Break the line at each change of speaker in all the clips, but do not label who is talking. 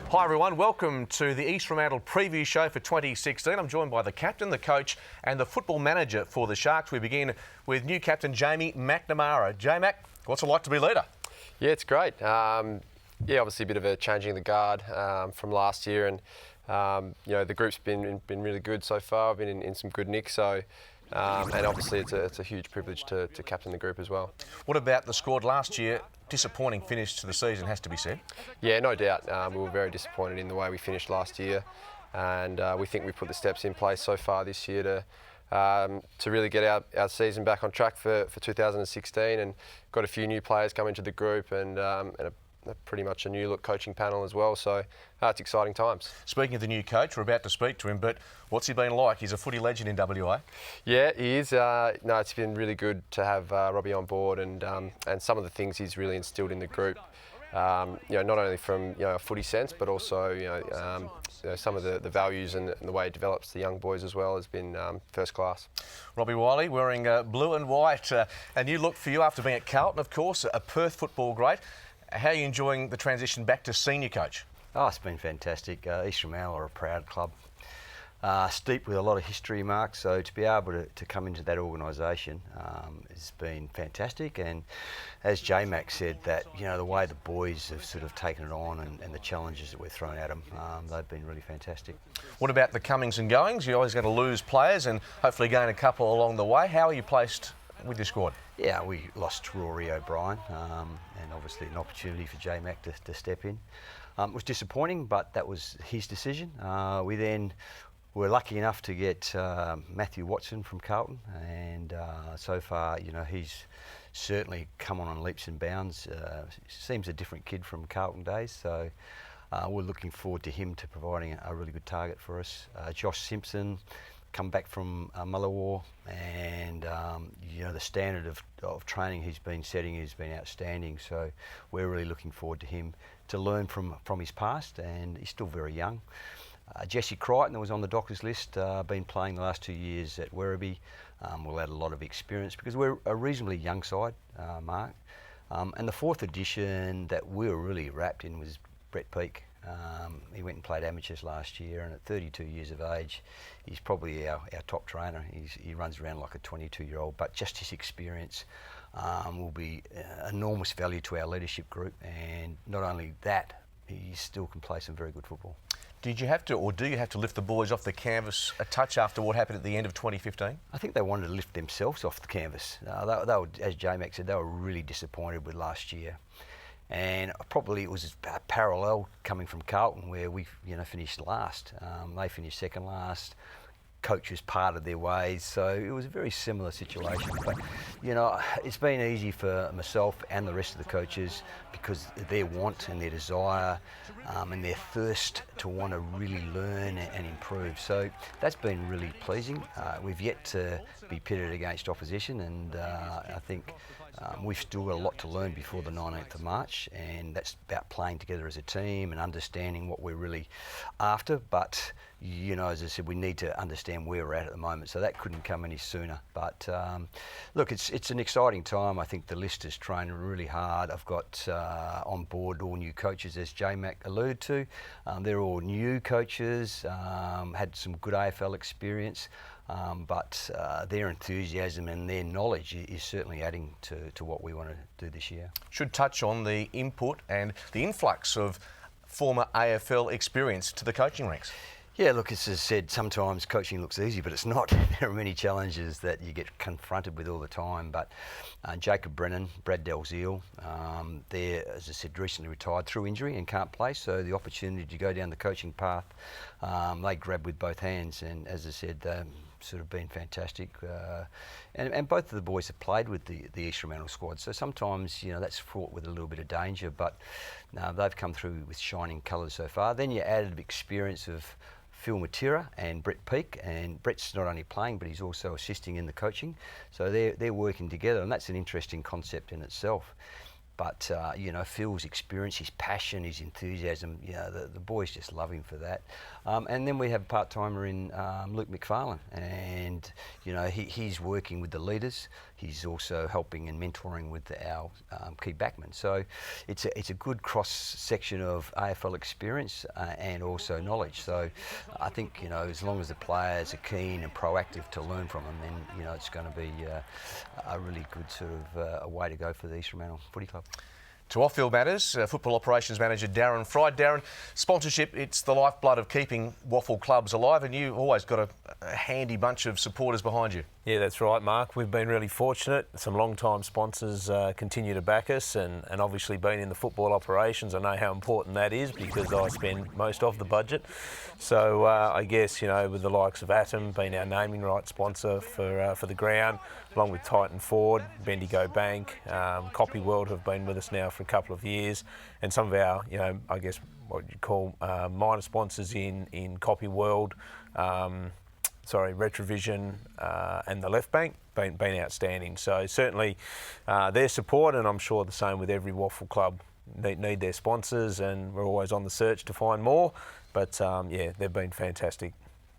Hi everyone, welcome to the East Fremantle preview show for 2016. I'm joined by the captain, the coach and the football manager for the Sharks. We begin with new captain Jamie McNamara. J-Mac, what's it like to be leader?
Yeah, it's great. Obviously a bit of a changing of the guard from last year, and the group's been really good so far. I've been in some good nick, so and obviously it's a huge privilege to captain the group as well.
What about the squad last year? Disappointing finish to the season, has to be said.
Yeah, no doubt. We were very disappointed in the way we finished last year, and we think we've put the steps in place so far this year to really get our season back on track for 2016, and got a few new players coming to the group, and pretty much a new look coaching panel as well, so it's exciting times.
Speaking of the new coach, we're about to speak to him, but what's he been like? He's a footy legend in WA.
Yeah, he is. It's been really good to have Robbie on board, and some of the things he's really instilled in the group, not only from a footy sense, but also some of the values and the way it develops the young boys as well has been first class.
Robbie Wiley wearing blue and white, a new look for you after being at Carlton, of course, a Perth football great. How are you enjoying the transition back to senior coach?
Oh, it's been fantastic. East Fremantle are a proud club, steeped with a lot of history, Mark, so to be able to come into that organisation has been fantastic. And as J-Mac said, that the way the boys have sort of taken it on and the challenges that we're throwing at them, they've been really fantastic.
What about the comings and goings? You're always going to lose players and hopefully gain a couple along the way. How are you placed with your squad?
Yeah, we lost Rory O'Brien, and obviously an opportunity for J-Mac to step in. It was disappointing, but that was his decision. We then were lucky enough to get Matthew Watson from Carlton, and so far, he's certainly come on leaps and bounds. Seems a different kid from Carlton days, so we're looking forward to him to providing a really good target for us. Josh Simpson come back from Mullawar, and the standard of training he's been setting has been outstanding, so we're really looking forward to him to learn from his past, and he's still very young. Jesse Crichton, that was on the doctor's list, been playing the last 2 years at Werribee, will add a lot of experience because we're a reasonably young side, Mark. And the fourth addition that we were really wrapped in was Brett Peake. He went and played amateurs last year, and at 32 years of age, he's probably our top trainer. He runs around like a 22-year-old, but just his experience will be enormous value to our leadership group. And not only that, he still can play some very good football.
Did you have to, or do you have to lift the boys off the canvas a touch after what happened at the end of 2015?
I think they wanted to lift themselves off the canvas. They were, as J-Mac said, they were really disappointed with last year. And probably it was a parallel coming from Carlton, where we finished last. They finished second last. Coaches parted their ways, so it was a very similar situation. But it's been easy for myself and the rest of the coaches because their want and their desire and their thirst to want to really learn and improve. So that's been really pleasing. We've yet to be pitted against opposition, and I think we've still got a lot to learn before the 19th of March, and that's about playing together as a team and understanding what we're really after. But as I said, we need to understand where we're at the moment, so that couldn't come any sooner. But look, it's an exciting time. I think the list is training really hard. I've got on board all new coaches, as J-Mac alluded to. They're all new coaches, had some good AFL experience. But their enthusiasm and their knowledge is certainly adding to what we want to do this year.
Should touch on the input and the influx of former AFL experience to the coaching ranks.
Yeah, look, as I said, sometimes coaching looks easy, but it's not. There are many challenges that you get confronted with all the time. But Jacob Brennan, Brad Dalziel, they're, as I said, recently retired through injury and can't play, so the opportunity to go down the coaching path, they grab with both hands. And as I said, sort of been fantastic. And both of the boys have played with the East Fremantle squad, so sometimes that's fraught with a little bit of danger, but they've come through with shining colours so far. Then you added experience of Phil Matera and Brett Peake, and Brett's not only playing but he's also assisting in the coaching, so they're working together, and that's an interesting concept in itself. But Phil's experience, his passion, his enthusiasm, the boys just love him for that. And then we have a part-timer in Luke Mcpharlin, and he's working with the leaders, he's also helping and mentoring with our key backmen. So it's a good cross section of AFL experience and also knowledge. So I think, you know, as long as the players are keen and proactive to learn from them, then, you know, it's going to be a really good sort of a way to go for the East Fremantle Footy Club.
To off-field matters, Football Operations Manager Darren Fry. Darren, sponsorship, it's the lifeblood of keeping WAFL clubs alive, and you've always got a handy bunch of supporters behind you.
Yeah, that's right, Mark. We've been really fortunate. Some long-time sponsors continue to back us, and obviously being in the football operations, I know how important that is because I spend most of the budget. So I guess, you know, with the likes of Atom being our naming rights sponsor for the ground, along with Titan Ford, Bendigo Bank, Copy World have been with us now for a couple of years, and some of our, you know, I guess what you'd call minor sponsors in Copy World, Retrovision and the Left Bank been outstanding. So certainly their support, and I'm sure the same with every WAFL club, need their sponsors, and we're always on the search to find more. But yeah, they've been fantastic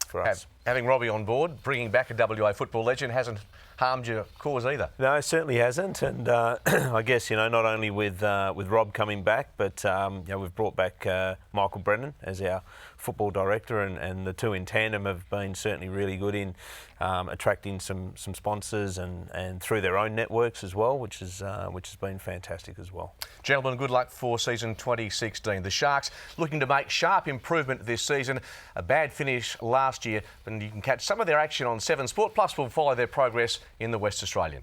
for us.
Having Robbie on board, bringing back a WA football legend, hasn't harmed your cause either.
No, it certainly hasn't. And I guess, you know, not only with Rob coming back, but you know, we've brought back Michael Brennan as our football director, and the two in tandem have been certainly really good in attracting some sponsors and through their own networks as well, which has been fantastic as well.
Gentlemen, good luck for season 2016. The Sharks looking to make sharp improvement this season. A bad finish last year, and you can catch some of their action on 7 Sport. Plus, we'll follow their progress in the West Australian.